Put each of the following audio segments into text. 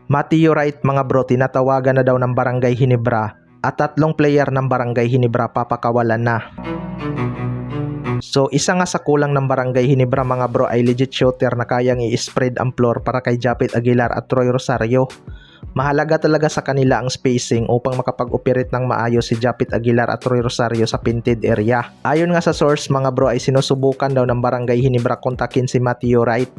Meteorite mga bro, tinatawagan na daw ng Barangay Ginebra at 3 player ng Barangay Ginebra papakawalan na. So isa nga sa kulang ng Barangay Ginebra mga bro ay legit shooter na kayang i-spread ang floor para kay Japit Aguilar at Troy Rosario. Mahalaga talaga sa kanila ang spacing upang makapag-operate ng maayos si Japit Aguilar at Troy Rosario sa painted area. Ayon nga sa source mga bro ay sinusubukan daw ng Barangay Ginebra kontakin si Meteorite.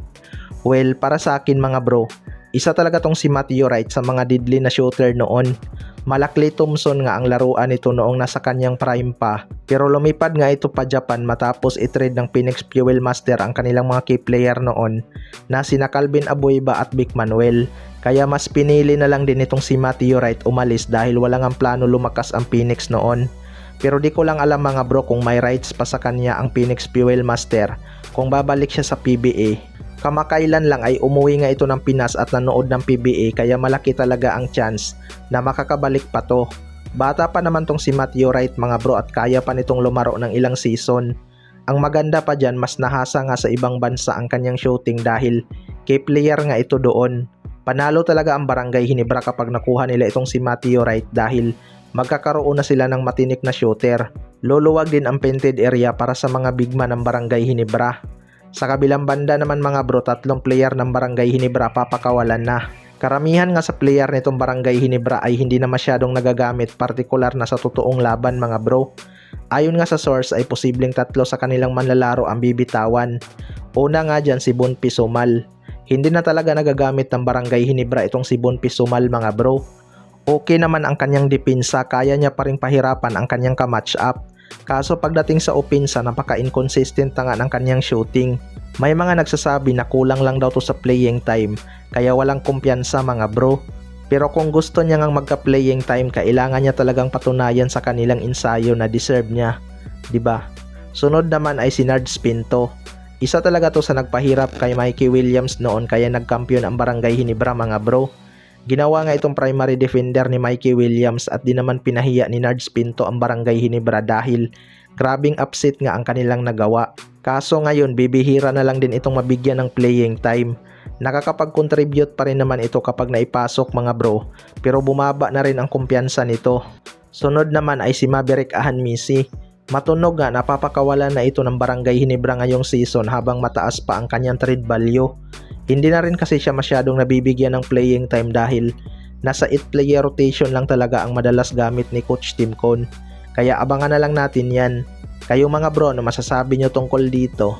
Well, para sa akin mga bro, isa talaga tong si Meteorite sa mga deadly na shooter noon. Malakli Thompson nga ang laruan nito noong nasa kanyang prime pa, pero lumipad nga ito pa Japan matapos i-trade ng Phoenix Fuel Master ang kanilang mga key player noon na sina Calvin Abueva at Vic Manuel. Kaya mas pinili na lang din itong si Meteorite umalis dahil walang ang plano lumakas ang Phoenix noon. Pero di ko lang alam mga bro kung may rights pa sa kanya ang Phoenix Fuel Master kung babalik siya sa PBA. Kamakailan lang ay umuwi nga ito ng Pinas at nanood ng PBA kaya malaki talaga ang chance na makakabalik pa to. Bata pa naman tong si Meteorite mga bro at kaya pa nitong lumaro ng ilang season. Ang maganda pa dyan, mas nahasa nga sa ibang bansa ang kanyang shooting dahil key player nga ito doon. Panalo talaga ang Barangay Ginebra kapag nakuha nila itong si Meteorite dahil magkakaroon na sila ng matinik na shooter. Luluwag din ang painted area para sa mga bigman ng Barangay Ginebra. Sa kabilang banda naman mga bro, 3 player ng Barangay Ginebra papakawalan na. Karamihan nga sa player nitong Barangay Ginebra ay hindi na masyadong nagagamit, partikular na sa totoong laban mga bro. Ayon nga sa source ay posibleng 3 sa kanilang manlalaro ang bibitawan. Una nga dyan si Bonpi Sumal. Hindi na talaga nagagamit ng Barangay Ginebra itong si Bonpi Sumal mga bro. Okay naman ang kanyang depensa, kaya niya pa rin pahirapan ang kanyang ka-match up. Kaso pagdating sa opensa, napaka-inconsistent nga ng kanyang shooting. May mga nagsasabi na kulang lang daw to sa playing time, kaya walang kumpiyansa mga bro. Pero kung gusto niya ngang magka-playing time, kailangan niya talagang patunayan sa kanilang ensayo na deserve niya, 'di ba? Sunod naman ay si Nards Pinto. Isa talaga to sa nagpahirap kay Mikey Williams noon kaya nagkampiyon ang Barangay Ginebra mga bro. Ginawa nga itong primary defender ni Mikey Williams at di naman pinahiya ni Nards Pinto ang Barangay Ginebra dahil grabing upset nga ang kanilang nagawa. Kaso ngayon bibihira na lang din itong mabigyan ng playing time. Nakakapag-contribute pa rin naman ito kapag naipasok mga bro, pero bumaba na rin ang kumpiyansa nito. Sunod naman ay si Maverick Ahanmisi. Matunog nga napapakawalan na ito ng Barangay Ginebra ngayong season habang mataas pa ang kanyang trade value. Hindi na rin kasi siya masyadong nabibigyan ng playing time dahil nasa 8 player rotation lang talaga ang madalas gamit ni Coach Tim Cone. Kaya abangan na lang natin yan. Kayo mga bro, ano masasabi nyo tungkol dito?